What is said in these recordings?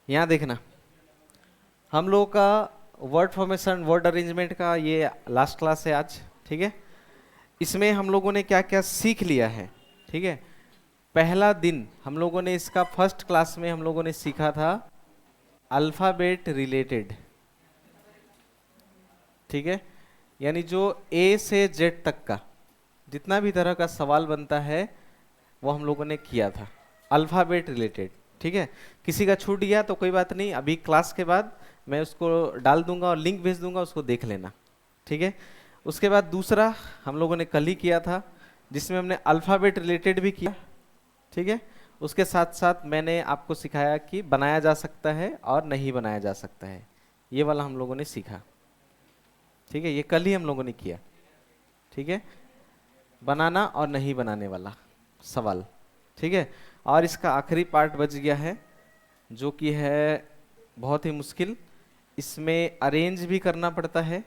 यहाँ देखना, हम लोगों का वर्ड फॉर्मेशन वर्ड अरेंजमेंट का ये लास्ट क्लास है आज। ठीक है, इसमें हम लोगों ने क्या क्या सीख लिया है। ठीक है, पहला दिन हम लोगों ने इसका फर्स्ट क्लास में हम लोगों ने सीखा था अल्फाबेट रिलेटेड। ठीक है, यानी जो ए से जेड तक का जितना भी तरह का सवाल बनता है वो हम लोगों ने किया था अल्फाबेट रिलेटेड। ठीक है, किसी का छूट गया तो कोई बात नहीं, अभी क्लास के बाद मैं उसको डाल दूंगा और लिंक भेज दूंगा, उसको देख लेना। ठीक है, उसके बाद दूसरा हम लोगों ने कल ही किया था जिसमें हमने अल्फाबेट रिलेटेड भी किया। ठीक है, उसके साथ साथ मैंने आपको सिखाया कि बनाया जा सकता है और नहीं बनाया जा सकता है, ये वाला हम लोगों ने सीखा। ठीक है, ये कल ही हम लोगों ने किया। ठीक है, बनाना और नहीं बनाने वाला सवाल। ठीक है, और इसका आखिरी पार्ट बच गया है जो कि है बहुत ही मुश्किल। इसमें अरेंज भी करना पड़ता है,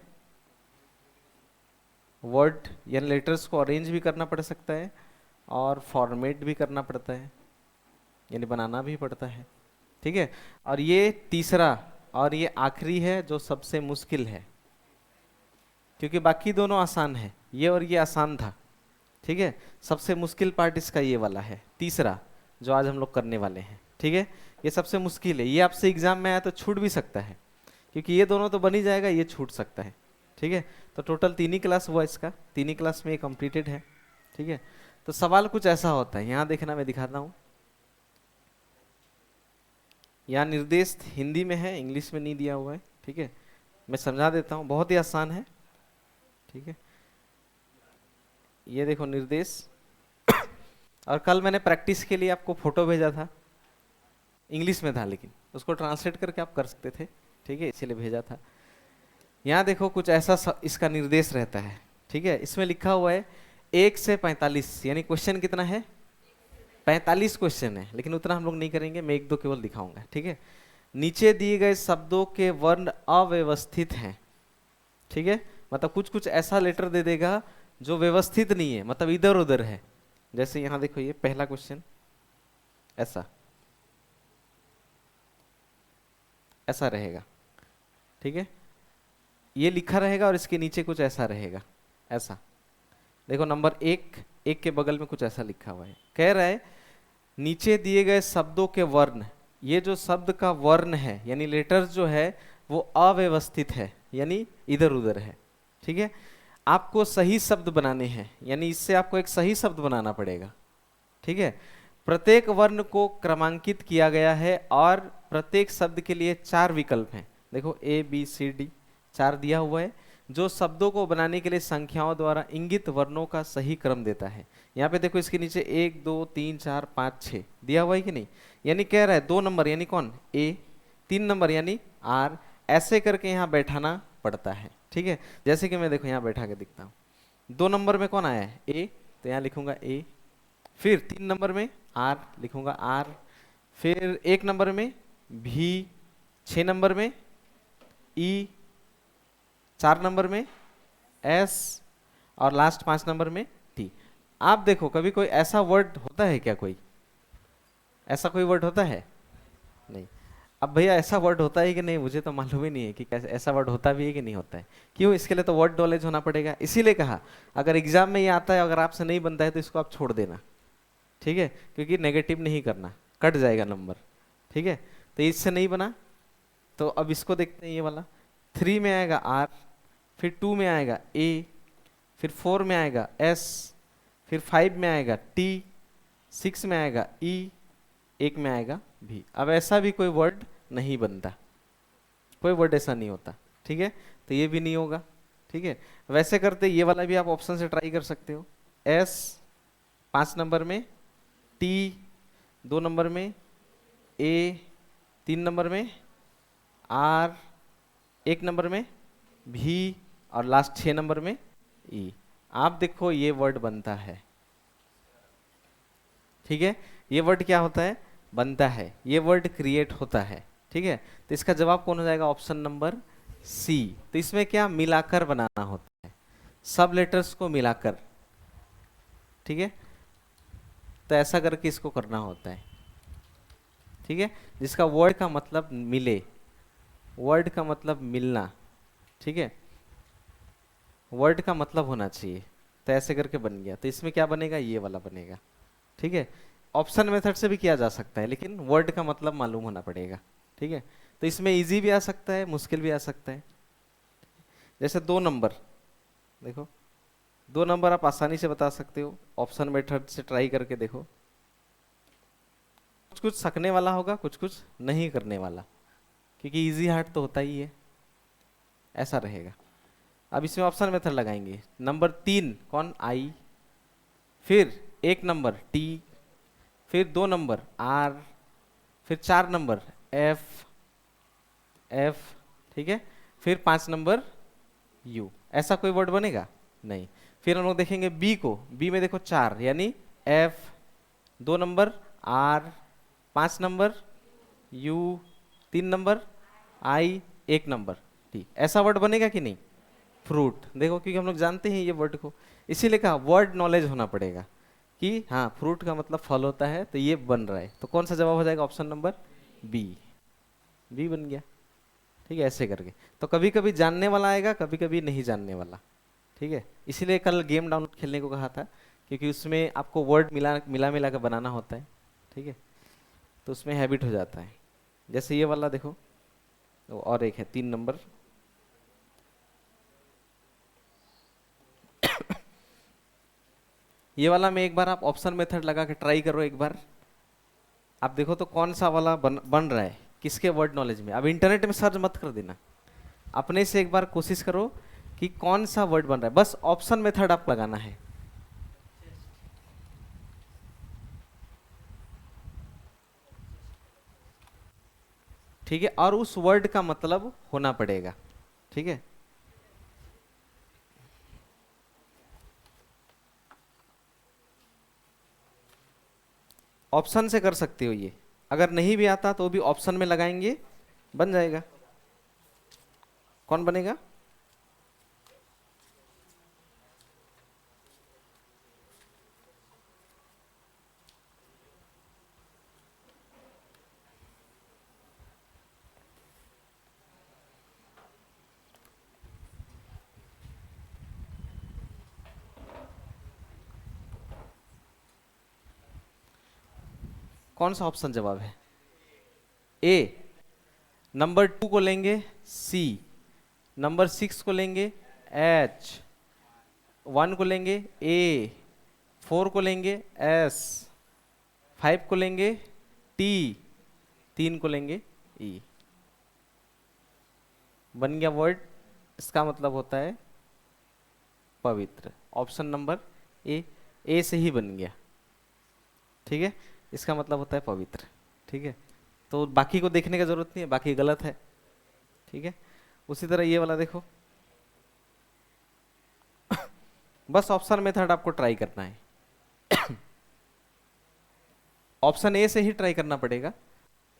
वर्ड यानी लेटर्स को अरेंज भी करना पड़ सकता है और फॉर्मेट भी करना पड़ता है, यानी बनाना भी पड़ता है। ठीक है, और ये तीसरा और ये आखिरी है जो सबसे मुश्किल है, क्योंकि बाकी दोनों आसान है, ये और ये आसान था। ठीक है, सबसे मुश्किल पार्ट इसका ये वाला है तीसरा जो आज हम लोग करने वाले हैं। ठीक है, ये सबसे मुश्किल है, ये आपसे एग्जाम में आया तो छूट भी सकता है, क्योंकि ये दोनों तो बन ही जाएगा, ये छूट सकता है। ठीक है, तो टोटल 3 ही क्लास हुआ इसका, 3 ही क्लास में ये कंप्लीटेड है। ठीक है, तो सवाल कुछ ऐसा होता है, यहाँ देखना मैं दिखाता हूँ। यहाँ निर्देश हिंदी में है, इंग्लिश में नहीं दिया हुआ है। ठीक है, मैं समझा देता हूँ, बहुत ही आसान है। ठीक है, ये देखो निर्देश, और कल मैंने प्रैक्टिस के लिए आपको फोटो भेजा था, इंग्लिश में था लेकिन उसको ट्रांसलेट करके आप कर सकते थे। ठीक है, इसीलिए भेजा था। यहाँ देखो कुछ ऐसा इसका निर्देश रहता है। ठीक है, इसमें लिखा हुआ है 1 से 45, यानी क्वेश्चन कितना है, 45 क्वेश्चन है, लेकिन उतना हम लोग नहीं करेंगे, मैं 1-2 केवल दिखाऊंगा। ठीक है, नीचे दिए गए शब्दों के वर्ण अव्यवस्थित हैं। ठीक है, मतलब कुछ कुछ ऐसा लेटर दे देगा जो व्यवस्थित नहीं है, मतलब इधर उधर है। जैसे यहाँ देखो, ये पहला क्वेश्चन ऐसा ऐसा रहेगा। ठीक है, ये लिखा रहेगा और इसके नीचे कुछ ऐसा रहेगा, ऐसा। देखो नंबर 1, 1 के बगल में कुछ ऐसा लिखा हुआ है, कह रहा है नीचे दिए गए शब्दों के वर्ण, ये जो शब्द का वर्ण है यानी लेटर्स जो है वो अव्यवस्थित है, यानी इधर उधर है। ठीक है, आपको सही शब्द बनाने हैं, यानी इससे आपको एक सही शब्द बनाना पड़ेगा। ठीक है, प्रत्येक वर्ण को क्रमांकित किया गया है और प्रत्येक शब्द के लिए 4 विकल्प हैं। देखो ABCD 4 दिया हुआ है, जो शब्दों को बनाने के लिए संख्याओं द्वारा इंगित वर्णों का सही क्रम देता है। यहाँ पे देखो इसके नीचे 1 2 3 4 5 6 दिया हुआ है कि नहीं, यानी कह रहा है 2 नंबर यानी कौन A, 3 नंबर यानी R, ऐसे करके यहाँ बैठाना पड़ता है। ठीक है, जैसे कि मैं देखो यहाँ बैठा के दिखता हूँ, 2 नंबर में कौन आया है A, तो यहाँ लिखूंगा A, फिर 3 नंबर में R लिखूंगा R, फिर 1 नंबर में V, 6 नंबर में E, 4 नंबर में S और लास्ट 5 नंबर में T। आप देखो कभी कोई ऐसा वर्ड होता है क्या, कोई ऐसा कोई वर्ड होता है नहीं। अब भैया ऐसा वर्ड होता है कि नहीं मुझे तो मालूम ही नहीं है कि कैसे ऐसा वर्ड होता भी है कि नहीं होता है। क्यों, इसके लिए तो वर्ड नॉलेज होना पड़ेगा, इसीलिए कहा अगर एग्जाम में ये आता है, अगर आपसे नहीं बनता है तो इसको आप छोड़ देना। ठीक है, क्योंकि नेगेटिव नहीं करना, कट जाएगा नंबर। ठीक है, तो इससे नहीं बना तो अब इसको देखते हैं, ये वाला 3 में आएगा R, फिर 2 में आएगा A, फिर 4 में आएगा S, फिर 5 में आएगा T, 6 में आएगा E, 1 में आएगा V। अब ऐसा भी कोई वर्ड नहीं बनता, कोई वर्ड ऐसा नहीं होता। ठीक है, तो ये भी नहीं होगा। ठीक है, वैसे करते ये वाला भी आप ऑप्शन से ट्राई कर सकते हो, S 5 नंबर में, T 2 नंबर में, A 3 नंबर में, R 1 नंबर में, V और लास्ट 6 नंबर में E। आप देखो ये वर्ड बनता है। ठीक है, ये वर्ड क्या होता है, बनता है, ये वर्ड क्रिएट होता है। ठीक है, तो इसका जवाब कौन हो जाएगा, ऑप्शन नंबर C। तो इसमें क्या मिलाकर बनाना होता है, सब लेटर्स को मिलाकर। ठीक है, तो ऐसा करके इसको करना होता है। ठीक है, जिसका वर्ड का मतलब मिले, वर्ड का मतलब मिलना, ठीक है, वर्ड का मतलब होना चाहिए। तो ऐसे करके बन गया, तो इसमें क्या बनेगा, ये वाला बनेगा। ठीक है, ऑप्शन मेथड से भी किया जा सकता है, लेकिन वर्ड का मतलब मालूम होना पड़ेगा। ठीक है, तो इसमें इजी भी आ सकता है, मुश्किल भी आ सकता है। जैसे 2 नंबर, देखो 2 नंबर आप आसानी से बता सकते हो, ऑप्शन मेथड से ट्राई करके देखो। कुछ कुछ सकने वाला होगा, कुछ कुछ नहीं करने वाला, क्योंकि इजी हार्ड तो होता ही है। ऐसा रहेगा। अब इसमें ऑप्शन मेथड लगाएंगे। नंबर 3 कौन, आई, फिर 1 नंबर टी, फिर 2 नंबर आर, फिर 4 नंबर एफ, एफ, ठीक है, फिर 5 नंबर यू। ऐसा कोई वर्ड बनेगा नहीं। फिर हम लोग देखेंगे बी को, बी में देखो 4, यानी F, 2 number R, 5 number U, 3 number I, 1 number T. ऐसा वर्ड बनेगा कि नहीं, फ्रूट। देखो, क्योंकि हम लोग जानते हैं ये वर्ड को, इसीलिए कहा वर्ड नॉलेज होना पड़ेगा कि हाँ फ्रूट का मतलब फल होता है, तो ये बन रहा है। तो कौन सा जवाब हो जाएगा, ऑप्शन नंबर बी, बी बन गया। ठीक है, ऐसे करके। तो कभी कभी जानने वाला आएगा, कभी कभी नहीं जानने वाला। ठीक है, इसीलिए कल गेम डाउनलोड खेलने को कहा था, क्योंकि उसमें आपको वर्ड मिला मिला मिला कर बनाना होता है। ठीक है, तो उसमें हैबिट हो जाता है। जैसे ये वाला देखो, तो और एक है 3 नंबर, ये वाला में एक बार आप ऑप्शन मेथड लगा के ट्राई करो एक बार, आप देखो तो कौन सा वाला बन रहा है, किसके वर्ड नॉलेज में। अब इंटरनेट में सर्च मत कर देना, अपने से एक बार कोशिश करो कि कौन सा वर्ड बन रहा है, बस ऑप्शन मेथड आप लगाना है। ठीक है, और उस वर्ड का मतलब होना पड़ेगा। ठीक है, ऑप्शन से कर सकते हो ये, अगर नहीं भी आता तो भी ऑप्शन में लगाएंगे, बन जाएगा। कौन बनेगा, कौन सा ऑप्शन जवाब है, ए। नंबर 2 को लेंगे सी, नंबर 6 को लेंगे एच, 1 को लेंगे ए, 4 को लेंगे एस, 5 को लेंगे टी, 3 को लेंगे ई। बन गया वर्ड, इसका मतलब होता है पवित्र। ऑप्शन नंबर ए, ए से ही बन गया। ठीक है, इसका मतलब होता है पवित्र। ठीक है, तो बाकी को देखने की जरूरत नहीं है, बाकी गलत है। ठीक है, उसी तरह ये वाला देखो, बस ऑप्शन मेथड आपको ट्राई करना है। ऑप्शन ए से ही ट्राई करना पड़ेगा,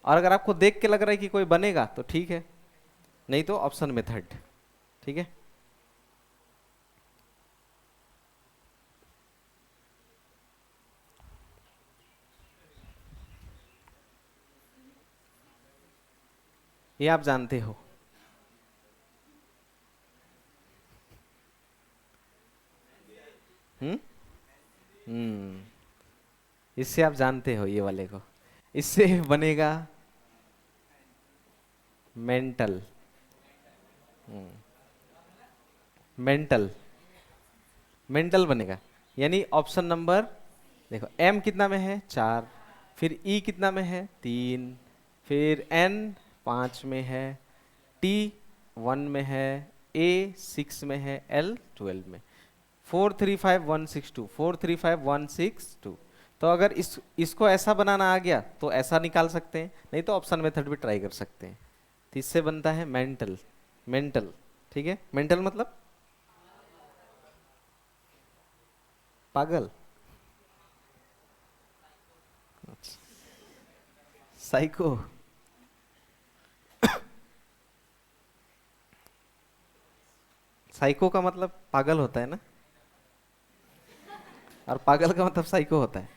और अगर आपको देख के लग रहा है कि कोई बनेगा तो ठीक है, नहीं तो ऑप्शन मेथड। ठीक है, ये आप जानते हो। हम्म, हम्म, इससे आप जानते हो ये वाले को, इससे बनेगा मेंटल। मेंटल, मेंटल बनेगा, यानी ऑप्शन नंबर, देखो एम कितना में है, 4, फिर ई कितना में है, 3, फिर एन 5 में है, टी 1 में है, ए 6 में है, एल 12 में। 435162, 435162। तो अगर इसको ऐसा बनाना आ गया तो ऐसा निकाल सकते हैं, नहीं तो ऑप्शन मेथड भी ट्राई कर सकते हैं। तो इससे बनता है मेंटल, मेंटल। ठीक है, मेंटल मतलब पागल, साइको। साइको का मतलब पागल होता है ना, और पागल का मतलब साइको होता है।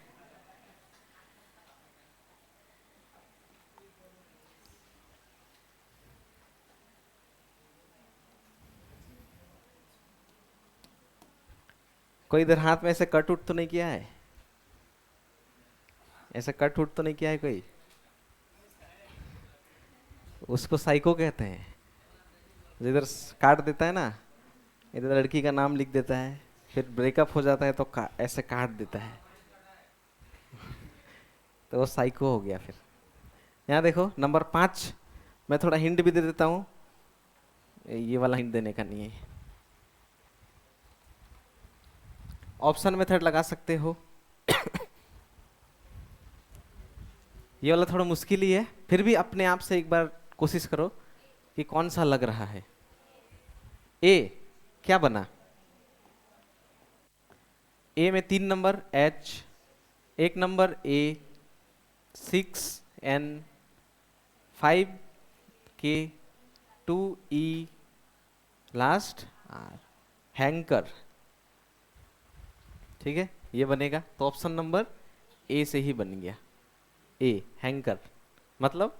कोई इधर हाथ में ऐसे कट उठ तो नहीं किया है? ऐसे कट उठ तो नहीं किया है कोई? उसको साइको कहते हैं। जो इधर काट देता है ना, इधर लड़की का नाम लिख देता है, फिर ब्रेकअप हो जाता है तो ऐसे काट देता है, तो वो साइको हो गया। फिर यहाँ देखो नंबर 5, मैं थोड़ा हिंट भी दे देता हूँ, ये वाला हिंट देने का नहीं है। ऑप्शन मेथड लगा सकते हो। ये वाला थोड़ा मुश्किल ही है, फिर भी अपने आप से एक बार कोशिश करो कि कौन सा लग रहा है। ए क्या बना? ए में 3 number H, 1 number A, 6 N, 5 K, 2 E, last are, hanker. ठीक है, ये बनेगा। तो ऑप्शन नंबर ए से ही बन गया, ए हैंकर। मतलब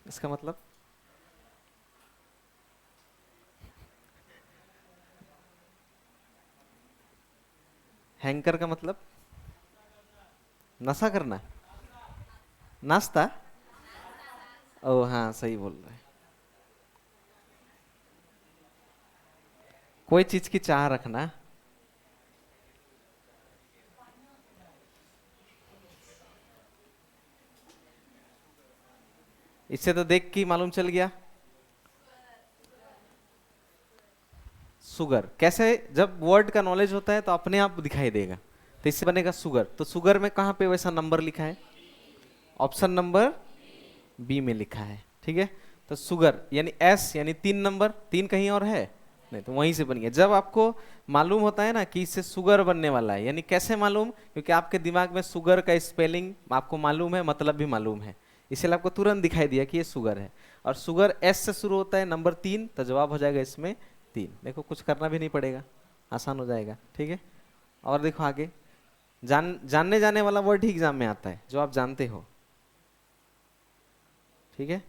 इसका मतलब हैंकर का मतलब नशा करना, नाश्ता। ओ हाँ, सही बोल रहे हैं। कोई चीज की चाह रखना। इससे तो देख के ही मालूम चल गया। सुगर कैसे? जब वर्ड का नॉलेज होता है तो अपने आप दिखाई देगा, तो इससे बनेगा सुगर। तो सुगर में कहां पे वैसा नंबर लिखा है? ऑप्शन नंबर बी में लिखा है। ठीक है, तो सुगर यानी एस यानी 3 नंबर, 3 कहीं और है नहीं, तो वहीं से बन गया। जब आपको मालूम होता है ना कि इससे सुगर बनने वाला है, यानी कैसे मालूम? क्योंकि आपके दिमाग में सुगर का स्पेलिंग आपको मालूम है, मतलब भी मालूम है, इसलिए आपको तुरंत दिखाई दिया कि ये सुगर है। और सुगर एस से शुरू होता है, नंबर 3, तो जवाब हो जाएगा इसमें 3। देखो कुछ करना भी नहीं पड़ेगा, आसान हो जाएगा। ठीक है, और देखो आगे, जानने जाने वाला वर्ड ही एग्जाम में आता है, जो आप जानते हो। ठीक है,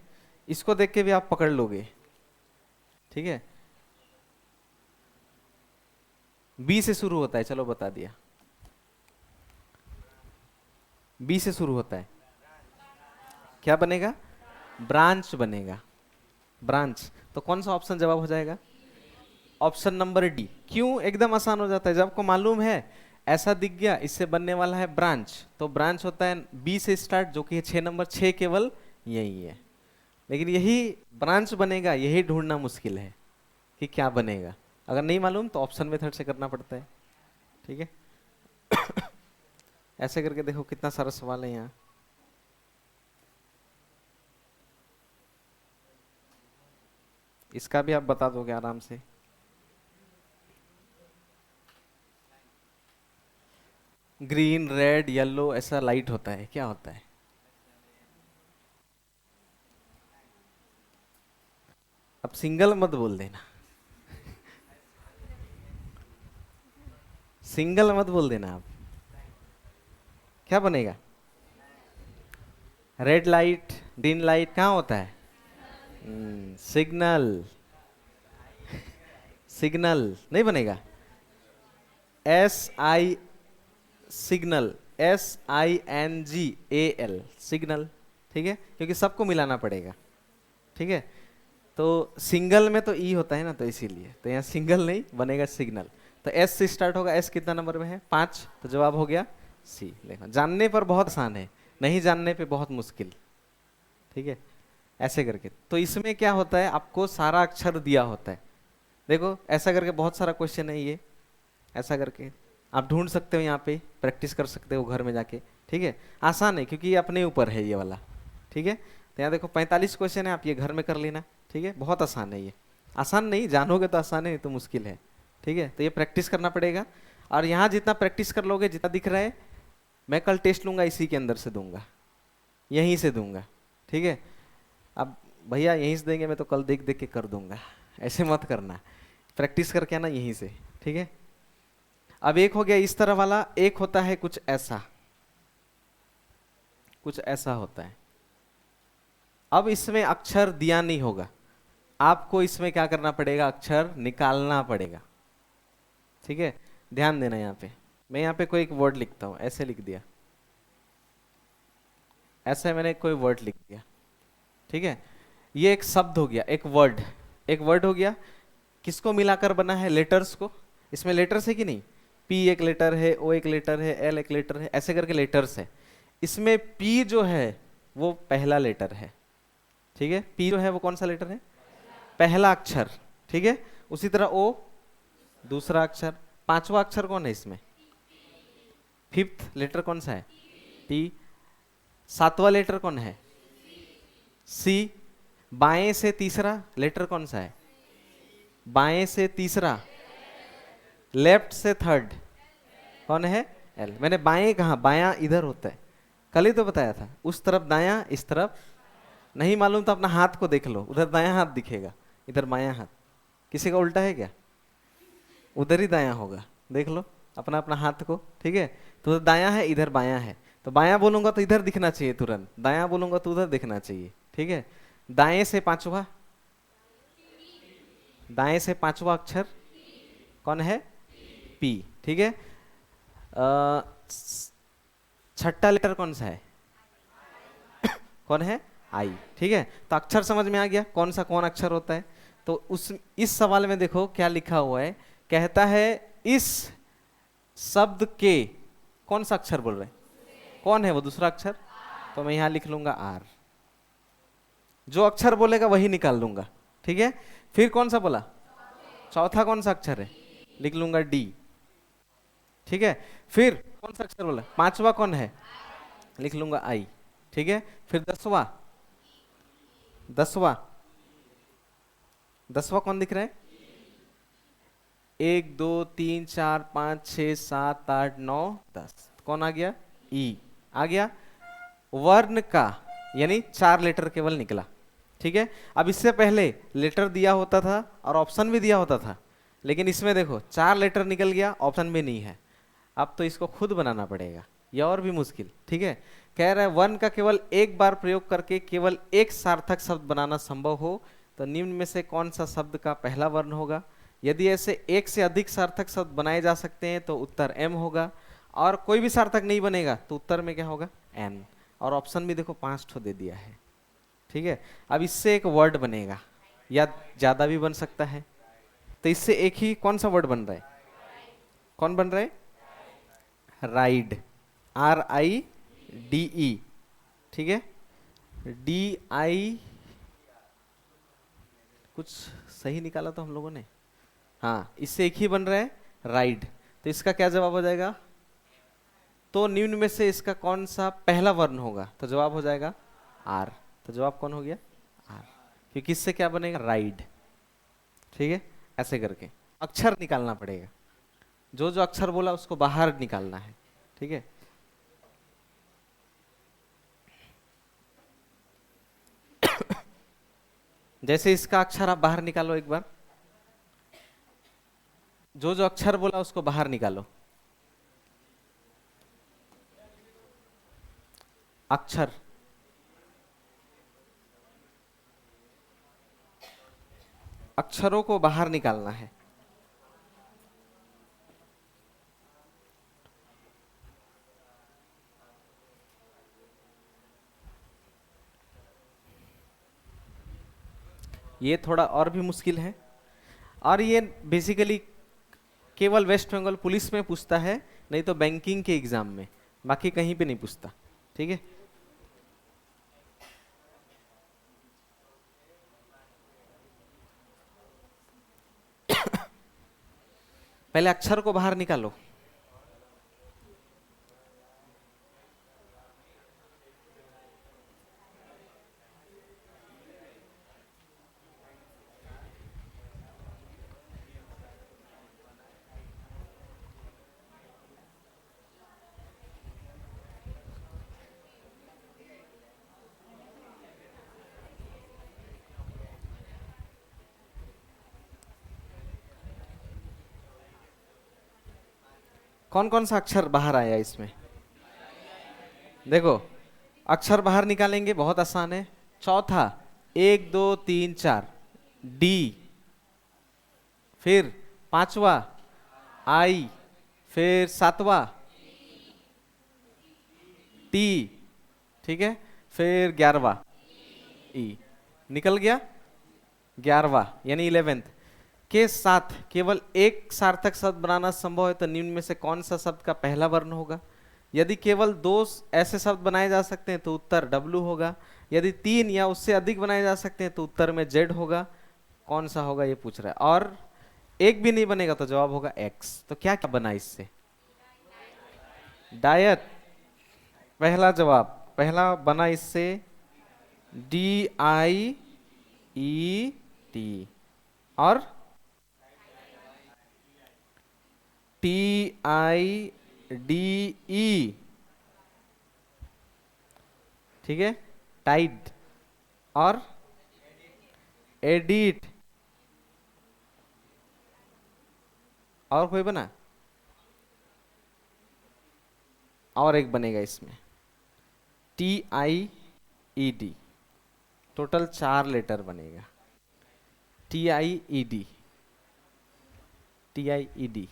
इसको देख के भी आप पकड़ लोगे। ठीक है, बी से शुरू होता है, चलो बता दिया। बी से शुरू होता है, क्या बनेगा? ब्रांच बनेगा, ब्रांच। तो कौन सा ऑप्शन जवाब हो जाएगा? Option number D. क्यों? एकदम आसान हो जाता है, जब आपको मालूम है ऐसा दिख गया, इससे बनने वाला है ब्रांच, तो ब्रांच होता है बी से स्टार्ट, जो कि है 6 नंबर। 6 केवल यही है, लेकिन यही ब्रांच बनेगा, यही ढूंढना मुश्किल है कि क्या बनेगा। अगर नहीं मालूम तो ऑप्शन मेथड से करना पड़ता है। ठीक है, ऐसे करके देखो कितना सारा सवाल है यहाँ। इसका भी आप बता दोगे आराम से। ग्रीन, रेड, येलो, ऐसा लाइट होता है, क्या होता है? अब सिंगल मत बोल देना, सिंगल मत बोल देना आप। क्या बनेगा? रेड लाइट, ग्रीन लाइट कहाँ होता है? सिग्नल, सिग्नल नहीं बनेगा। S I, signal, SINGAL, signal. ठीक है, क्योंकि सबको मिलाना पड़ेगा। ठीक है, तो सिंगल में तो ई होता है ना, तो इसीलिए तो यहाँ सिंगल नहीं बनेगा, सिग्नल। तो एस से स्टार्ट होगा, एस कितना नंबर में है? 5, तो जवाब हो गया सी। देखो जानने पर बहुत आसान है, नहीं जानने पे बहुत मुश्किल। ठीक है, ऐसे करके। तो इसमें क्या होता है, आपको सारा अक्षर दिया होता है। देखो ऐसा करके बहुत सारा क्वेश्चन है ये, ऐसा करके आप ढूंढ सकते हो, यहाँ पे प्रैक्टिस कर सकते हो घर में जाके। ठीक है, आसान है क्योंकि ये अपने ऊपर है ये वाला। ठीक है, तो यहाँ देखो 45 क्वेश्चन है, आप ये घर में कर लेना। ठीक है, बहुत आसान है ये। आसान नहीं, जानोगे तो आसान है, तो मुश्किल है। ठीक है, तो ये प्रैक्टिस करना पड़ेगा। और यहाँ जितना प्रैक्टिस कर लोगे, जितना दिख रहा है, मैं कल टेस्ट लूंगा, इसी के अंदर से दूंगा, यहीं से दूंगा। ठीक है, अब भैया यहीं से देंगे, मैं तो कल देख देख के कर दूंगा, ऐसे मत करना, प्रैक्टिस करके आना यहीं से। ठीक है, अब एक हो गया इस तरह वाला, एक होता है कुछ ऐसा, कुछ ऐसा होता है। अब इसमें अक्षर दिया नहीं होगा, आपको इसमें क्या करना पड़ेगा? अक्षर निकालना पड़ेगा। ठीक है, ध्यान देना यहाँ पे। मैं यहाँ पे कोई एक वर्ड लिखता हूँ, ऐसे लिख दिया, ऐसे मैंने कोई वर्ड लिख दिया, ठीक है। ये एक शब्द हो गया, एक वर्ड, एक वर्ड हो गया। किसको मिलाकर बना है? लेटर्स को। इसमें लेटर्स है कि नहीं? पी एक लेटर है, ओ एक लेटर है, एल एक लेटर है, ऐसे करके लेटर्स है। इसमें पी जो है वो पहला लेटर है, ठीक है। पी जो है वो कौन सा लेटर है? पहला अक्षर, ठीक है। उसी तरह ओ दूसरा अक्षर, पांचवा अक्षर कौन है इसमें? फिफ्थ लेटर कौन सा है? टी। सातवां लेटर कौन है? सी। बाएं से तीसरा लेटर कौन सा है? बाएं से तीसरा, लेफ्ट से थर्ड कौन है? एल। मैंने बाएं कहा? बायां इधर होता है, कल ही तो बताया था। उस तरफ दायां, इस तरफ नहीं मालूम तो अपना हाथ को देख लो, उधर दायां हाथ दिखेगा, इधर बायां हाथ। किसी का उल्टा है क्या? उधर ही दायां होगा, देख लो अपना अपना हाथ को, ठीक है। तो उधर दायां है, इधर बायां है, तो बायां बोलूंगा तो इधर दिखना चाहिए तुरंत, दायां बोलूंगा तो उधर दिखना चाहिए, ठीक है। दाएं से पांचवा, दाएं से पांचवा अक्षर कौन है? पी, ठीक है। छठा लेटर कौन सा है? कौन है? आई, ठीक है। तो अक्षर समझ में आ गया कौन सा कौन अक्षर होता है। तो उस इस सवाल में देखो क्या लिखा हुआ है, कहता है इस शब्द के कौन सा अक्षर बोल रहे हैं? कौन है वो दूसरा अक्षर? तो मैं यहां लिख लूंगा आर। जो अक्षर बोलेगा वही निकाल लूंगा, ठीक है। फिर कौन सा बोला? चौथा कौन सा अक्षर है? लिख लूंगा डी, ठीक है। फिर कौन सा अक्षर बोला? पांचवा कौन है? लिख लूंगा आई, ठीक है। फिर दसवां, दसवां, दसवां कौन दिख रहा है? 1 2 3 4 5 6 7 8 9 10, कौन आ गया? ई आ गया। वर्ण का यानी 4 लेटर केवल निकला, ठीक है। अब इससे पहले लेटर दिया होता था और ऑप्शन भी दिया होता था, लेकिन इसमें देखो 4 लेटर निकल गया, ऑप्शन भी नहीं है। अब तो इसको खुद बनाना पड़ेगा, यह और भी मुश्किल, ठीक है। कह रहा है वर्ण का केवल एक बार प्रयोग करके केवल एक सार्थक शब्द बनाना संभव हो तो निम्न में से कौन सा शब्द का पहला वर्ण होगा? यदि ऐसे एक से अधिक सार्थक शब्द बनाए जा सकते हैं तो उत्तर एम होगा, और कोई भी सार्थक नहीं बनेगा तो उत्तर में क्या होगा? एन। और ऑप्शन भी देखो 5 ठो दे दिया है, ठीक है। अब इससे एक वर्ड बनेगा, या ज्यादा भी बन सकता है। तो इससे एक ही कौन सा वर्ड बन रहा है? कौन बन रहा है? राइड, RIDE, ठीक है। DI कुछ सही निकाला तो हम लोगों ने, हाँ, इससे एक ही बन रहा है राइड। तो इसका क्या जवाब हो जाएगा? तो निम्न में से इसका कौन सा पहला वर्ण होगा? तो जवाब हो जाएगा आर। तो जवाब कौन हो गया? आर, क्योंकि इससे क्या बनेगा? राइड, ठीक है। ऐसे करके अक्षर निकालना पड़ेगा, जो जो अक्षर बोला उसको बाहर निकालना है, ठीक है। जैसे इसका अक्षर आप बाहर निकालो एक बार, जो जो अक्षर बोला उसको बाहर निकालो। अक्षर, अक्षरों को बाहर निकालना है। ये थोड़ा और भी मुश्किल है, और ये बेसिकली केवल वेस्ट बंगाल पुलिस में पूछता है, नहीं तो बैंकिंग के एग्जाम में, बाकी कहीं पे नहीं पूछता, ठीक है। पहले अक्षर को बाहर निकालो। कौन कौन सा अक्षर बाहर आया इसमें? देखो अक्षर बाहर निकालेंगे, बहुत आसान है। चौथा 1 2 3 4 डी, फिर पांचवा आई, फिर सातवां टी, ठीक है, फिर 11वां ई, निकल गया 11वां यानी 11th के साथ केवल एक सार्थक शब्द बनाना संभव है तो निम्न में से कौन सा शब्द का पहला वर्ण होगा? यदि केवल दो ऐसे शब्द बनाए जा सकते हैं तो उत्तर डब्लू होगा, यदि तीन या उससे अधिक बनाए जा सकते हैं तो उत्तर में जेड होगा। कौन सा होगा ये पूछ रहा है, और एक भी नहीं बनेगा तो जवाब होगा एक्स। तो क्या क्या बना इससे? डायट, पहला जवाब, पहला बना इससे डी आई ई टी, और टी आई डी ई, ठीक है, टाइड, और एडिट, और कोई बना? और एक बनेगा इसमें T I E D, total 4 letter बनेगा। T I E D, T I E D,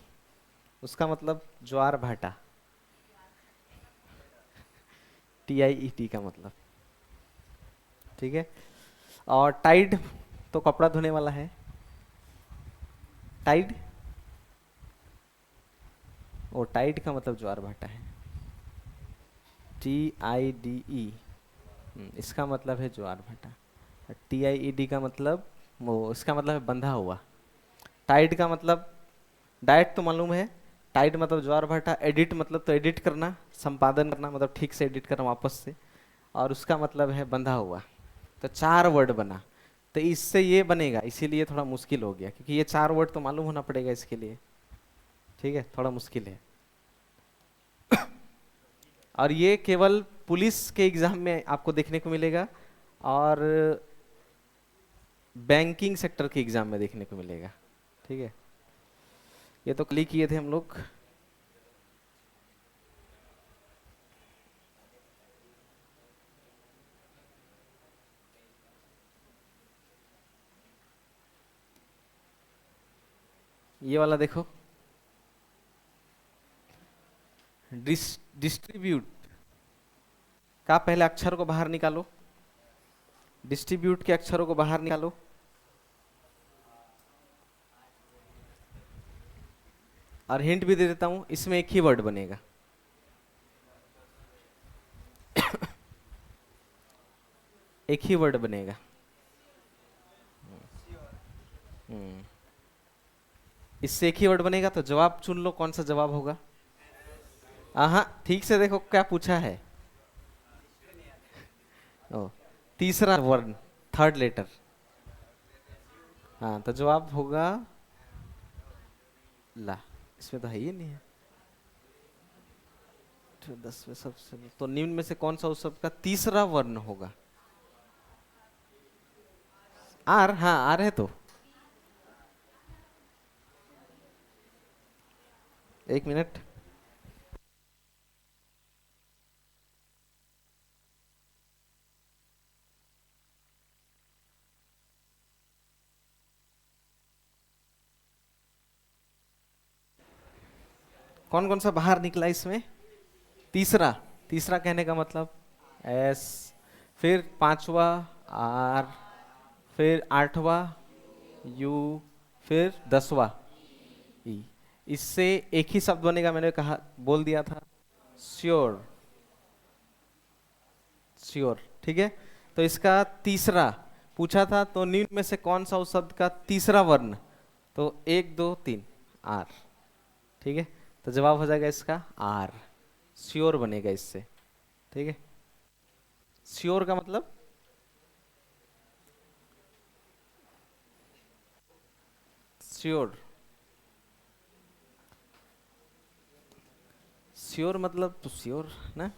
उसका मतलब ज्वार भाटा, टी आई ई टी का मतलब, ठीक है। और टाइड तो कपड़ा धोने वाला है, टाइड, वो टाइड का मतलब ज्वार भाटा है, टी आई डी ई, इसका मतलब है ज्वार भाटा। टी आई ई डी का मतलब वो, इसका मतलब है बंधा हुआ। टाइड का मतलब, डाइट तो मालूम है, टाइड मतलब ज्वार भाटा, एडिट मतलब तो एडिट करना, संपादन करना, मतलब ठीक से एडिट करना वापस से, और उसका मतलब है बंधा हुआ। तो 4 वर्ड बना, तो इससे ये बनेगा, इसीलिए थोड़ा मुश्किल हो गया, क्योंकि ये 4 वर्ड तो मालूम होना पड़ेगा इसके लिए, ठीक है, थोड़ा मुश्किल है। और ये केवल पुलिस के एग्जाम में आपको देखने को मिलेगा, और बैंकिंग सेक्टर के एग्जाम में देखने को मिलेगा, ठीक है। ये तो क्लिक किए थे हम लोग। ये वाला देखो, डिस्ट्रीब्यूट का पहले अक्षर को बाहर निकालो, डिस्ट्रीब्यूट के अक्षरों को बाहर निकालो, और हिंट भी दे देता हूं, इसमें एक ही वर्ड बनेगा। एक ही वर्ड बनेगा। हम्म, इससे एक ही वर्ड बनेगा, तो जवाब चुन लो, कौन सा जवाब होगा? हाँ, ठीक से देखो क्या पूछा है। ओ, तीसरा वर्ण, थर्ड लेटर। हाँ, तो जवाब होगा ला, इसमें तो है ही नहीं है। तो 10 में सबसे तो निम्न में से कौन सा उस शब्द का तीसरा वर्ण होगा? आर, हाँ आर है तो। एक मिनट, कौन कौन सा बाहर निकला इसमें? तीसरा, तीसरा कहने का मतलब एस, फिर पांचवा आर, फिर आठवां यू, फिर 10वां ई। इससे एक ही शब्द बनेगा, मैंने कहा, बोल दिया था, श्योर, श्योर, ठीक है। तो इसका तीसरा पूछा था, तो निम्न में से कौन सा उस शब्द का तीसरा वर्ण? तो 1 2 3 आर, ठीक है। तो जवाब हो जाएगा इसका आर, श्योर बनेगा इससे, ठीक है। श्योर का मतलब श्योर, श्योर मतलब तो श्योर ना,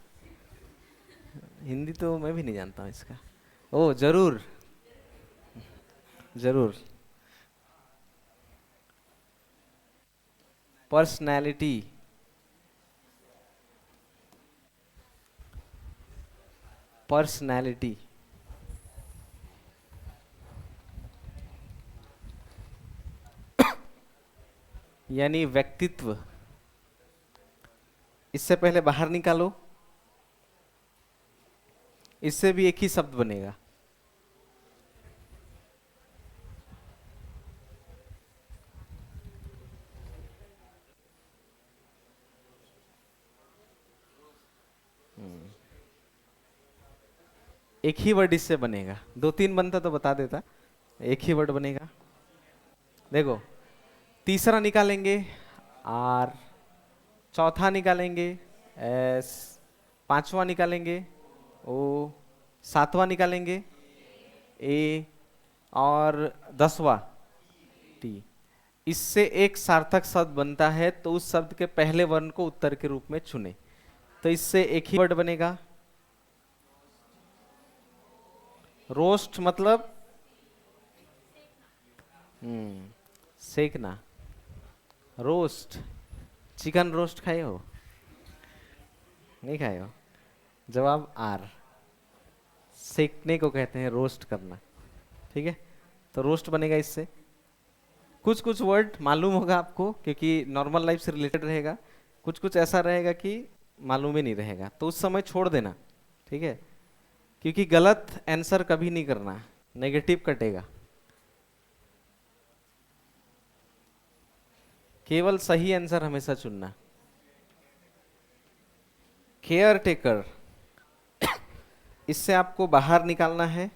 हिंदी तो मैं भी नहीं जानता हूँ इसका। ओ जरूर, जरूर, पर्सनैलिटी, पर्सनैलिटी, यानी व्यक्तित्व। इससे पहले बाहर निकालो, इससे भी एक ही शब्द बनेगा। एक ही वर्ड इससे बनेगा, दो तीन बनता तो बता देता, एक ही वर्ड बनेगा। देखो, तीसरा निकालेंगे आर, चौथा निकालेंगे एस, पांचवा निकालेंगे ओ, सातवां निकालेंगे ए, और 10वां टी। इससे एक सार्थक शब्द बनता है, तो उस शब्द के पहले वर्ण को उत्तर के रूप में चुने। तो इससे एक ही वर्ड बनेगा। रोस्ट मतलब सेकना। रोस्ट, चिकन रोस्ट खाए हो? नहीं खाए हो? जवाब आर। सेकने को कहते हैं रोस्ट करना। ठीक है, तो रोस्ट बनेगा इससे। कुछ कुछ वर्ड मालूम होगा आपको, क्योंकि नॉर्मल लाइफ से रिलेटेड रहेगा। कुछ कुछ ऐसा रहेगा कि मालूम ही नहीं रहेगा, तो उस समय छोड़ देना। ठीक है, क्योंकि गलत आंसर कभी नहीं करना, नेगेटिव कटेगा। केवल सही आंसर हमेशा चुनना। केयर टेकर, इससे आपको बाहर निकालना है।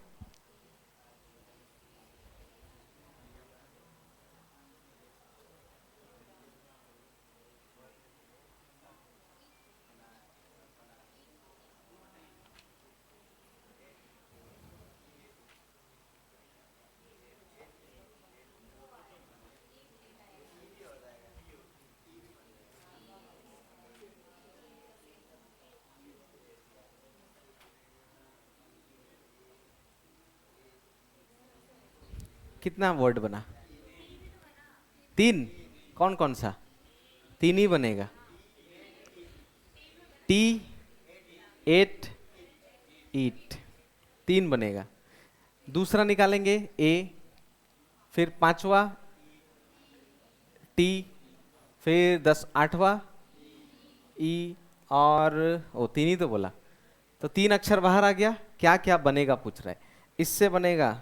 कितना वर्ड बना? तीन। कौन कौन सा? तीन ही बनेगा। टी, एट, ईट, तीन बनेगा। दूसरा निकालेंगे ए, फिर पांचवा टी, फिर 10 आठवां ई, और ओ तीन ही तो बोला, तो तीन अक्षर बाहर आ गया। क्या क्या बनेगा पूछ रहा है। इससे बनेगा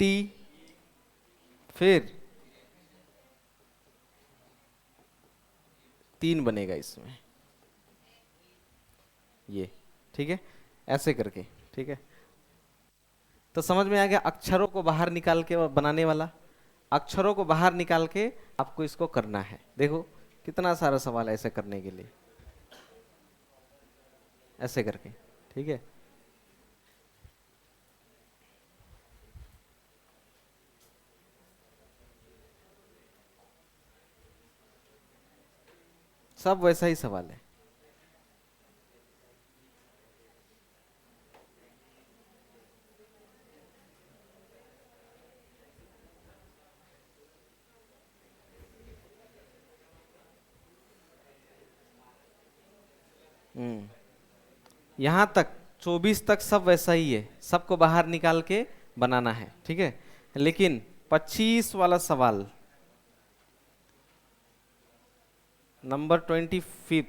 टी, फिर तीन बनेगा इसमें, ये। ठीक है, ऐसे करके। ठीक है, तो समझ में आ गया अक्षरों को बाहर निकाल के बनाने वाला। अक्षरों को बाहर निकाल के आपको इसको करना है। देखो कितना सारा सवाल है ऐसे करने के लिए, ऐसे करके। ठीक है, सब वैसा ही सवाल है। यहां तक 24 तक सब वैसा ही है, सबको बाहर निकाल के बनाना है। ठीक है, लेकिन 25 वाला सवाल, नंबर 25,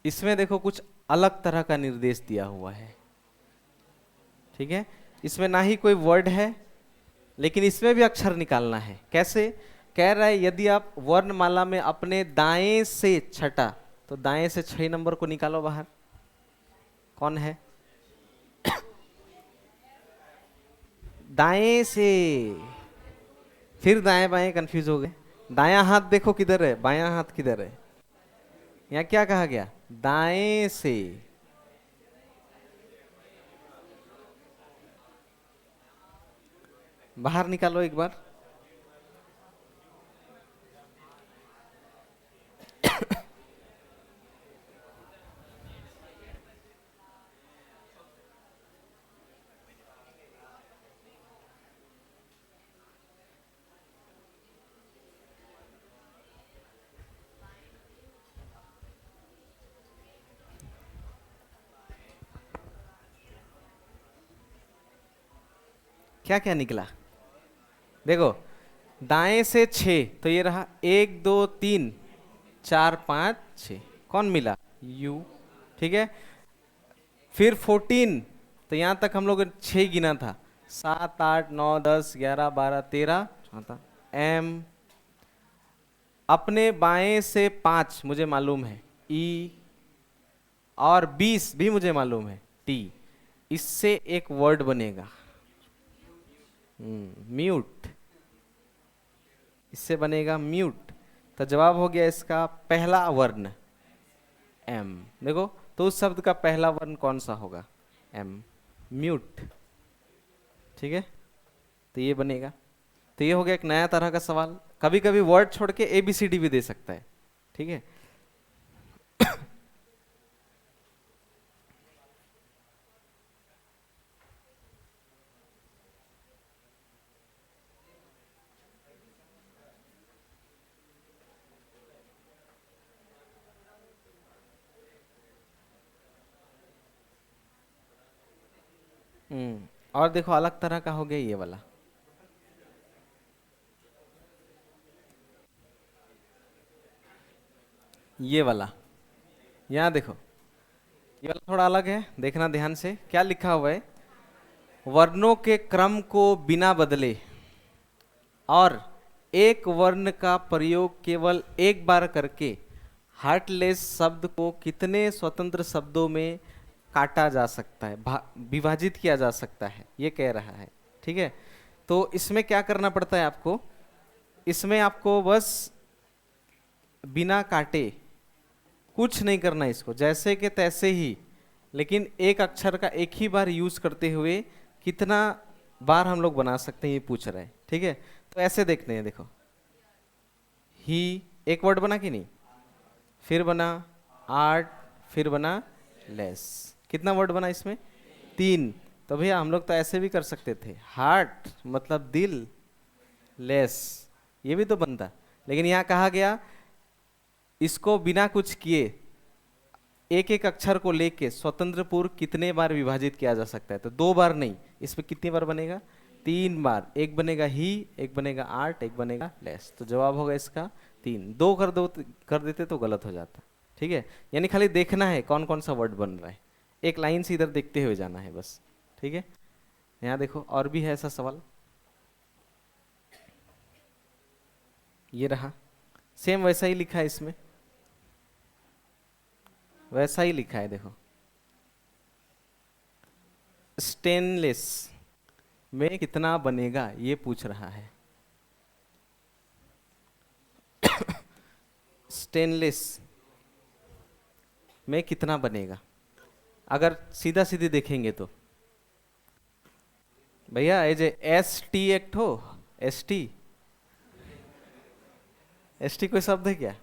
इसमें देखो कुछ अलग तरह का निर्देश दिया हुआ है। ठीक है, इसमें ना ही कोई वर्ड है, लेकिन इसमें भी अक्षर निकालना है। कैसे? कह रहा है यदि आप वर्णमाला में अपने दाएं से छठा, तो दाएं से 6 नंबर को निकालो बाहर। कौन है? दाएं से, फिर दाएं बाएं कंफ्यूज हो गए। दायां हाथ देखो किधर है, बायां हाथ किधर है। यहाँ क्या कहा गया? दाएं से। बाहर निकालो एक बार। क्या क्या निकला? देखो, दाएं से 6 तो ये रहा 1 2 3 4 5 6, कौन मिला? यू। ठीक है, फिर 14, तो यहां तक हम लोग 6 गिना था, 7 8 9 10 11 12 13 14, एम। अपने बाएं से 5 मुझे मालूम है, ई। और 20 भी मुझे मालूम है, टी। इससे एक वर्ड बनेगा, म्यूट। इससे बनेगा म्यूट। तो जवाब हो गया इसका पहला वर्ण एम। देखो, तो उस शब्द का पहला वर्ण कौन सा होगा? M, mute. ठीक है, तो ये बनेगा। तो ये हो गया एक नया तरह का सवाल। कभी कभी वर्ड छोड़ के ABCD भी दे सकता है। ठीक है। और देखो, अलग तरह का हो गया ये वाला। ये वाला, यहाँ देखो, ये वाला थोड़ा अलग है, देखना ध्यान से। क्या लिखा हुआ है? वर्णों के क्रम को बिना बदले और एक वर्ण का प्रयोग केवल एक बार करके हार्टलेस शब्द को कितने स्वतंत्र शब्दों में काटा जा सकता है, विभाजित किया जा सकता है, ये कह रहा है। ठीक है, तो इसमें क्या करना पड़ता है आपको? इसमें आपको बस बिना काटे कुछ नहीं करना, इसको जैसे कि तैसे ही, लेकिन एक अक्षर का एक ही बार यूज करते हुए कितना बार हम लोग बना सकते हैं, ये पूछ रहे हैं। ठीक है, तो ऐसे देखते हैं। देखो, ही एक वर्ड बना कि नहीं? फिर बना आर्ट, फिर बना लेस। कितना वर्ड बना इसमें? 3। तो भैया हम लोग तो ऐसे भी कर सकते थे, हार्ट मतलब दिल, लेस ये भी तो बनता, लेकिन यहाँ कहा गया इसको बिना कुछ किए एक एक अक्षर को लेके स्वतंत्र पूर्व कितने बार विभाजित किया जा सकता है। तो 2 बार नहीं, इसमें कितनी बार बनेगा? 3 बार। एक बनेगा ही, एक बनेगा आर्ट, एक बनेगा लेस। तो जवाब होगा इसका 3। 2 कर देते तो गलत हो जाता। ठीक है, यानी खाली देखना है कौन कौन सा वर्ड बन रहा है, एक लाइन से इधर देखते हुए जाना है बस। ठीक है, यहाँ देखो और भी है ऐसा सवाल, ये रहा, सेम वैसा ही लिखा है इसमें, वैसा ही लिखा है। देखो, स्टेनलेस में कितना बनेगा ये पूछ रहा है। स्टेनलेस में कितना बनेगा? अगर सीधा सीधी देखेंगे तो भैया ये जे ST एक्ट हो, ST, ST कोई शब्द है क्या?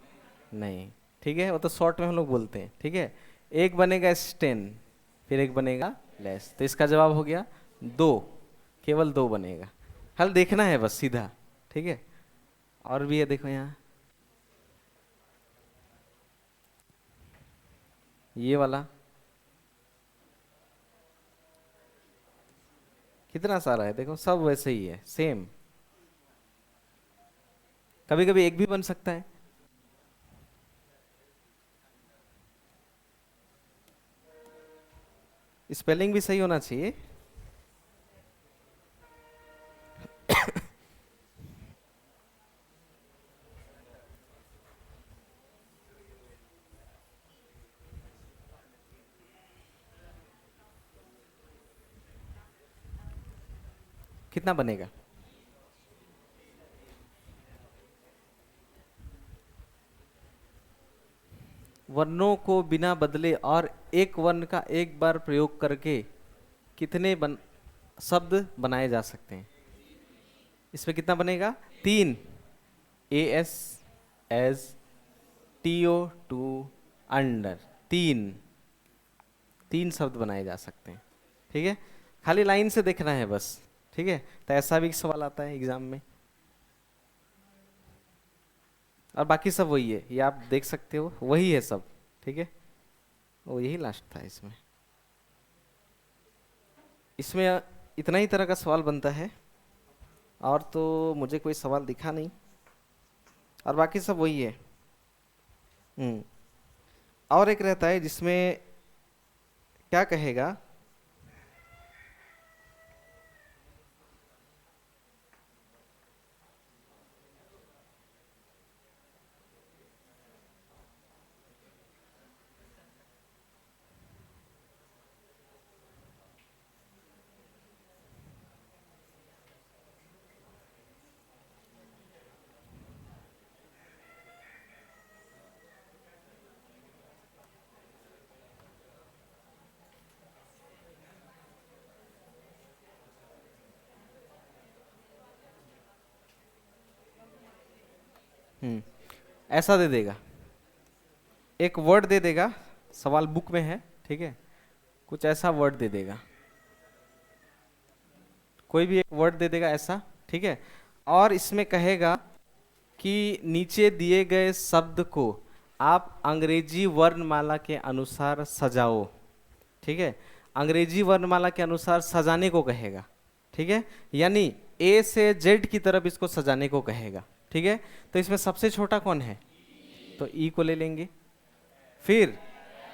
नहीं। ठीक है, वो तो शॉर्ट में हम लोग बोलते हैं। ठीक है, एक बनेगा स्टेन, फिर एक बनेगा लेस। तो इसका जवाब हो गया 2, केवल 2 बनेगा। हल देखना है बस सीधा। ठीक है, और भी है, देखो यहाँ ये वाला, कितना सारा है, देखो सब वैसे ही है, सेम। कभी कभी एक भी बन सकता है। स्पेलिंग भी सही होना चाहिए। कितना बनेगा? वर्णों को बिना बदले और एक वर्ण का एक बार प्रयोग करके कितने शब्द बनाए जा सकते हैं? इसमें कितना बनेगा? 3। AS, as, TO, to, under, 3 शब्द बनाए जा सकते हैं। ठीक है, खाली लाइन से देखना है बस। ठीक है, तो ऐसा भी एक सवाल आता है एग्जाम में। और बाकी सब वही है, ये आप देख सकते हो, वही है सब। ठीक है, वो यही लास्ट था इसमें। इसमें इतना ही तरह का सवाल बनता है। और तो मुझे कोई सवाल दिखा नहीं, और बाकी सब वही है। हम्म। और एक रहता है जिसमें क्या कहेगा, हम्म, ऐसा दे देगा, एक वर्ड दे देगा, सवाल बुक में है, ठीक है, कुछ ऐसा वर्ड दे देगा, कोई भी एक वर्ड दे देगा ऐसा, ठीक है, और इसमें कहेगा कि नीचे दिए गए शब्द को आप अंग्रेजी वर्णमाला के अनुसार सजाओ, ठीक है, अंग्रेजी वर्णमाला के अनुसार सजाने को कहेगा, ठीक है, यानी ए से जेड की तरफ इसको सजाने को कहेगा, ठीक है। तो इसमें सबसे छोटा कौन है, तो ई को ले लेंगे, फिर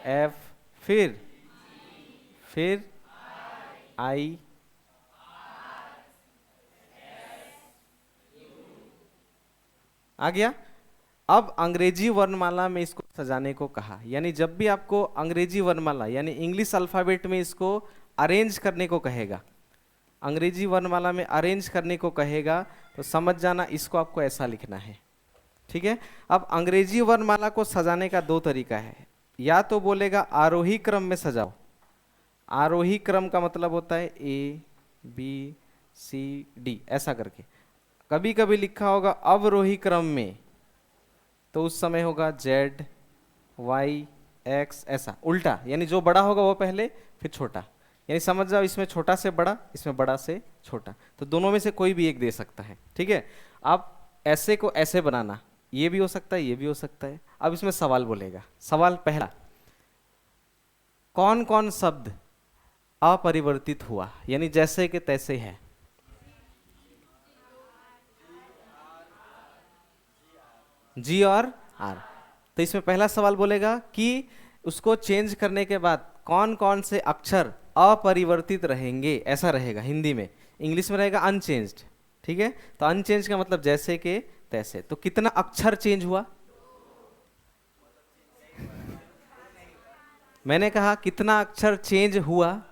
एफ, फिर आई, आ गया। अब अंग्रेजी वर्णमाला में इसको सजाने को कहा, यानी जब भी आपको अंग्रेजी वर्णमाला यानी इंग्लिश अल्फाबेट में इसको अरेंज करने को कहेगा, अंग्रेजी वर्णमाला में अरेंज करने को कहेगा, तो समझ जाना इसको आपको ऐसा लिखना है, ठीक है। अब अंग्रेजी वर्णमाला को सजाने का दो तरीका है, या तो बोलेगा आरोही क्रम में सजाओ, आरोही क्रम का मतलब होता है ए बी सी डी ऐसा करके, कभी कभी लिखा होगा अवरोही क्रम में, तो उस समय होगा जेड वाई एक्स, ऐसा उल्टा, यानी जो बड़ा होगा वो पहले फिर छोटा, यानी समझ जाओ इसमें छोटा से बड़ा, इसमें बड़ा से छोटा, तो दोनों में से कोई भी एक दे सकता है, ठीक है। अब ऐसे को ऐसे बनाना, ये भी हो सकता है, ये भी हो सकता है। अब इसमें सवाल बोलेगा, सवाल पहला, कौन कौन शब्द अपरिवर्तित हुआ, यानी जैसे कि तैसे है, जी और आर। तो इसमें पहला सवाल बोलेगा कि उसको चेंज करने के बाद कौन कौन से अक्षर अपरिवर्तित रहेंगे, ऐसा रहेगा हिंदी में, इंग्लिश में रहेगा अनचेंज्ड, ठीक है। तो अनचेंज का मतलब जैसे के तैसे, तो कितना अक्षर चेंज हुआ, मैंने कहा कितना अक्षर चेंज हुआ,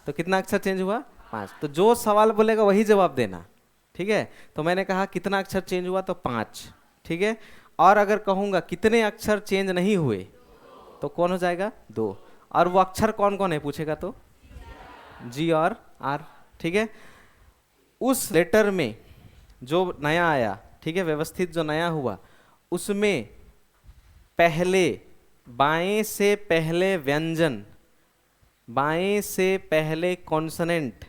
तो कितना अक्षर चेंज हुआ, 5। तो जो सवाल बोलेगा वही जवाब देना, ठीक है। तो मैंने कहा कितना अक्षर चेंज हुआ, तो 5, ठीक है। और अगर कहूंगा कितने अक्षर चेंज नहीं हुए, तो कौन हो जाएगा, 2। और वो अक्षर कौन कौन है पूछेगा तो जी और आर, ठीक है। उस लेटर में जो नया आया, ठीक है, व्यवस्थित जो नया हुआ, उसमें पहले बाएं से पहले व्यंजन, बाएं से पहले कॉन्सोनेंट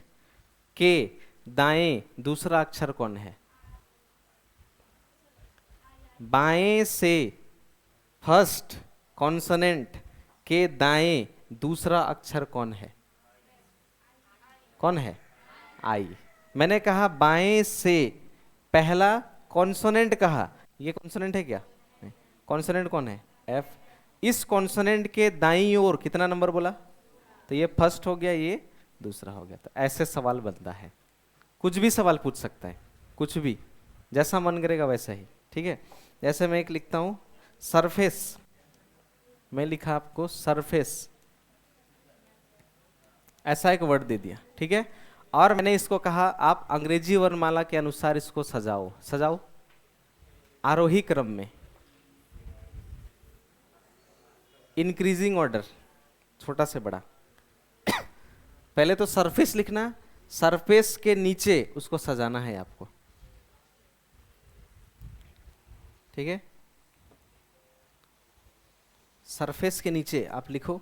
के दाएं दूसरा अक्षर कौन है, बाएं से फर्स्ट कॉन्सोनेंट के दाएं दूसरा अक्षर कौन है, कौन है, आई। मैंने कहा बाएं से पहला कॉन्सोनेंट कहा, ये कॉन्सोनेंट है क्या, नहीं, कॉन्सोनेंट कौन है, एफ। इस कॉन्सोनेंट के दाईं ओर कितना नंबर बोला, तो ये फर्स्ट हो गया, ये दूसरा हो गया। तो ऐसे सवाल बनता है, कुछ भी सवाल पूछ सकता है, कुछ भी, जैसा मन करेगा वैसा ही, ठीक है। जैसे मैं एक लिखता हूं सरफेस, मैं लिखा आपको सरफेस, ऐसा एक वर्ड दे दिया, ठीक है। और मैंने इसको कहा आप अंग्रेजी वर्णमाला के अनुसार इसको सजाओ, सजाओ आरोही क्रम में, इंक्रीजिंग ऑर्डर, छोटा से बड़ा। पहले तो सरफेस लिखना, सरफेस के नीचे उसको सजाना है आपको, ठीक है। सरफेस के नीचे आप लिखो,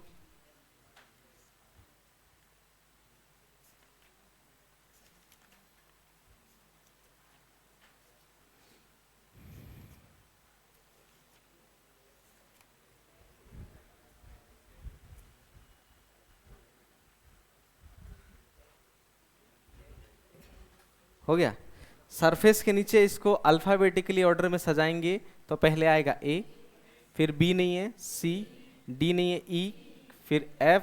हो गया। सरफेस के नीचे इसको अल्फाबेटिकली ऑर्डर में सजाएंगे तो पहले आएगा ए, फिर बी नहीं है सी, डी नहीं है ई, फिर एफ,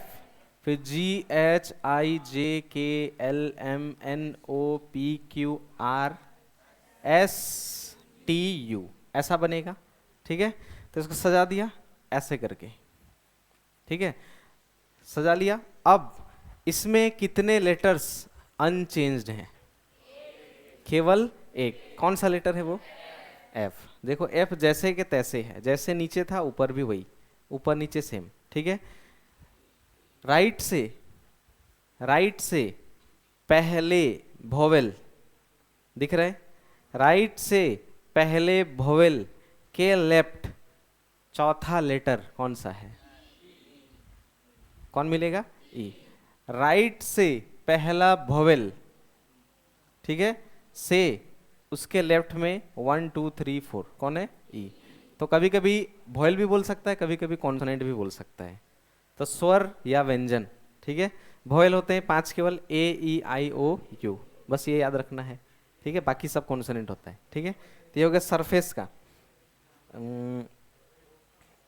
फिर जी H I J K L M N O P Q R S T U, ऐसा बनेगा। ठीक है, तो इसको सजा दिया ऐसे करके। ठीक है, सजा लिया। अब इसमें कितने लेटर्स अनचेंज्ड हैं? केवल एक। कौन सा लेटर है वो? एफ। देखो एफ जैसे के तैसे है, जैसे नीचे था ऊपर भी वही, ऊपर नीचे सेम। ठीक है, राइट से पहले वोवेल दिख रहा है, राइट से पहले वोवेल के लेफ्ट चौथा लेटर कौन सा है? कौन मिलेगा? ई। राइट से पहला वोवेल, ठीक है, से उसके लेफ्ट में 1 2 3 4 कौन है? ई। तो कभी कभी वोवेल भी बोल सकता है, कभी कभी कॉन्सोनेंट भी बोल सकता है, तो स्वर या व्यंजन। ठीक है, वोवेल होते हैं 5 केवल, ए ई आई ओ यू, बस ये याद रखना है। ठीक है, बाकी सब कॉन्सोनेंट होता है। ठीक है, तो ये हो गया सरफेस का।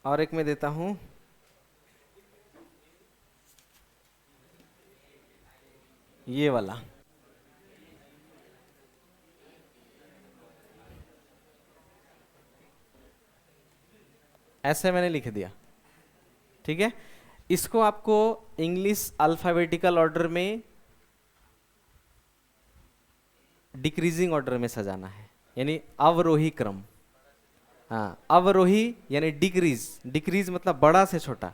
और एक मैं देता हूं, ये वाला। ऐसे मैंने लिख दिया। ठीक है, इसको आपको इंग्लिश अल्फाबेटिकल ऑर्डर में डिक्रीजिंग ऑर्डर में सजाना है, यानी अवरोही क्रम। हाँ, अवरोही यानी डिक्रीज, डिक्रीज मतलब बड़ा से छोटा।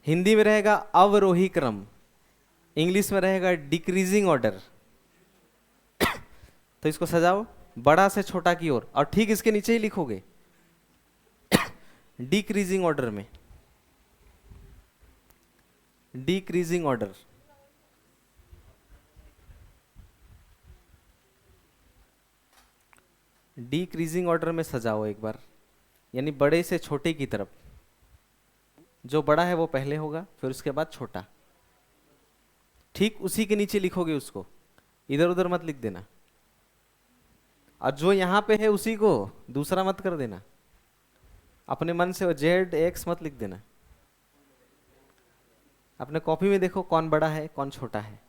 हिंदी में रहेगा अवरोही क्रम, इंग्लिश में रहेगा डिक्रीजिंग ऑर्डर। तो इसको सजाओ बड़ा से छोटा की ओर, और ठीक इसके नीचे ही लिखोगे डिक्रीजिंग ऑर्डर में, डिक्रीजिंग ऑर्डर। डिक्रीजिंग ऑर्डर में सजाओ एक बार, यानी बड़े से छोटे की तरफ। जो बड़ा है वो पहले होगा, फिर उसके बाद छोटा। ठीक उसी के नीचे लिखोगे उसको, इधर उधर मत लिख देना। और जो यहां पे है उसी को दूसरा मत कर देना, अपने मन से वो जेड एक्स मत लिख देना। अपने कॉपी में देखो कौन बड़ा है कौन छोटा है।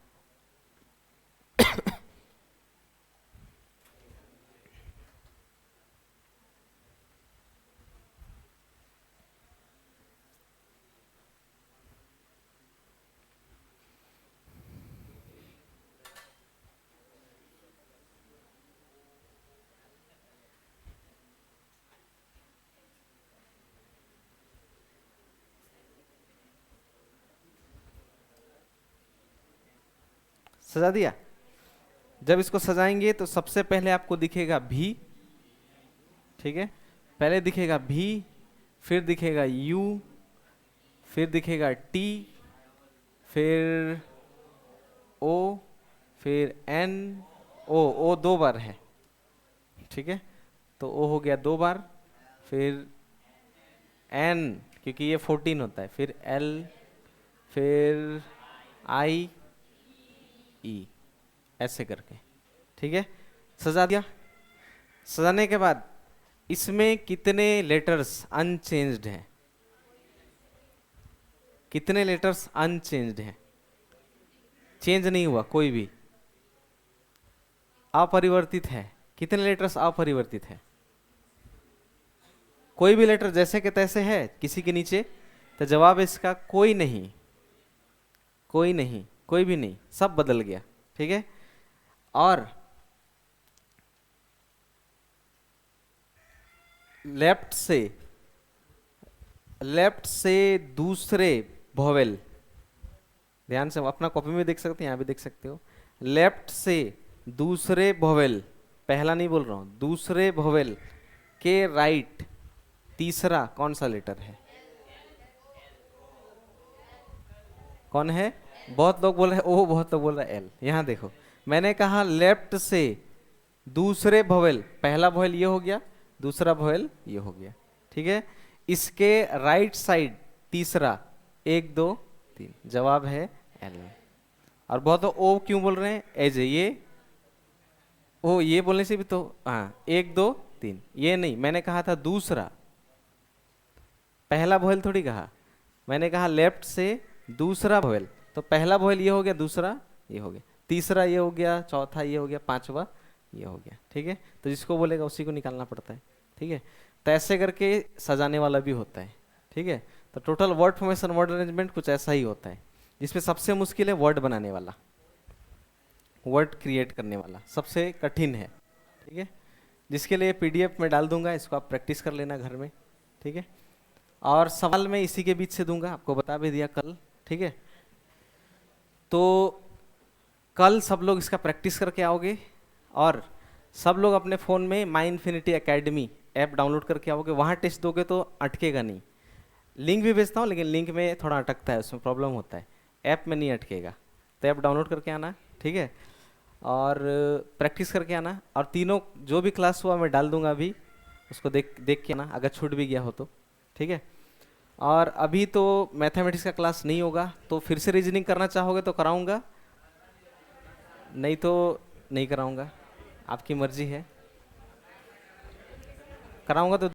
सजा दिया। जब इसको सजाएंगे तो सबसे पहले आपको दिखेगा भी। ठीक है, पहले दिखेगा भी, फिर दिखेगा यू, फिर दिखेगा टी, फिर ओ, फिर एन। ओ दो बार है। ठीक है, तो ओ हो गया 2 बार, फिर एन क्योंकि ये 14 होता है, फिर एल, फिर आई ई, ऐसे करके। ठीक है, सजा दिया। सजाने के बाद इसमें कितने लेटर्स अनचेंज्ड हैं? कितने लेटर्स अनचेंज्ड हैं? चेंज नहीं हुआ कोई भी, अपरिवर्तित है। कितने लेटर्स अपरिवर्तित है? कोई भी लेटर जैसे के तैसे है किसी के नीचे, तो जवाब इसका कोई नहीं, कोई नहीं, कोई भी नहीं, सब बदल गया। ठीक है, और लेफ्ट से दूसरे वोवेल, ध्यान से अपना कॉपी में देख सकते हैं, यहां भी देख सकते हो। लेफ्ट से दूसरे वोवेल, पहला नहीं बोल रहा हूं, दूसरे वोवेल के राइट तीसरा कौन सा लेटर है? कौन है? बहुत लोग बोल रहे हैं ओ, बहुत लोग बोल रहे हैं एल। यहां देखो, मैंने कहा लेफ्ट से दूसरे वोवेल, पहला वोवेल ये हो गया, दूसरा वोवेल ये हो गया। ठीक है, इसके राइट साइड तीसरा, 1 2 3, जवाब है एल। और बहुत लोग ओ क्यों बोल रहे हैं? एज ये ओ ये बोलने से भी तो, हाँ 1 2 3, ये नहीं, मैंने कहा था दूसरा, पहला वोवेल थोड़ी कहा, मैंने कहा लेफ्ट से दूसरा वोवेल। तो पहला वोवेल ये हो गया, दूसरा ये हो गया, तीसरा ये हो गया, चौथा ये हो गया, पांचवा ये हो गया। ठीक है, तो जिसको बोलेगा उसी को निकालना पड़ता है। ठीक है, तो ऐसे करके सजाने वाला भी होता है। ठीक है, तो total word formation, word arrangement कुछ ऐसा ही होता है, जिसमें सबसे मुश्किल है वर्ड बनाने वाला, वर्ड क्रिएट करने वाला सबसे कठिन है। ठीक है, जिसके लिए पीडीएफ में डाल दूंगा, इसको आप प्रैक्टिस कर लेना घर में। ठीक है, और सवाल मैं इसी के बीच से दूंगा, आपको बता भी दिया कल। ठीक है, तो कल सब लोग इसका प्रैक्टिस करके आओगे, और सब लोग अपने फ़ोन में माई इन्फिनिटी एकेडमी ऐप डाउनलोड करके आओगे। वहाँ टेस्ट दोगे तो अटकेगा नहीं। लिंक भी भेजता हूँ, लेकिन लिंक में थोड़ा अटकता है, उसमें प्रॉब्लम होता है, ऐप में नहीं अटकेगा। तो ऐप डाउनलोड करके आना। ठीक है, और प्रैक्टिस करके आना, और तीनों जो भी क्लास हुआ मैं डाल दूंगा अभी, उसको देख देख के आना, अगर छूट भी गया हो तो। ठीक है, और अभी तो मैथमेटिक्स का क्लास नहीं होगा, तो फिर से रीजनिंग करना चाहोगे तो कराऊंगा, नहीं तो नहीं कराऊंगा, आपकी मर्जी है। कराऊंगा तो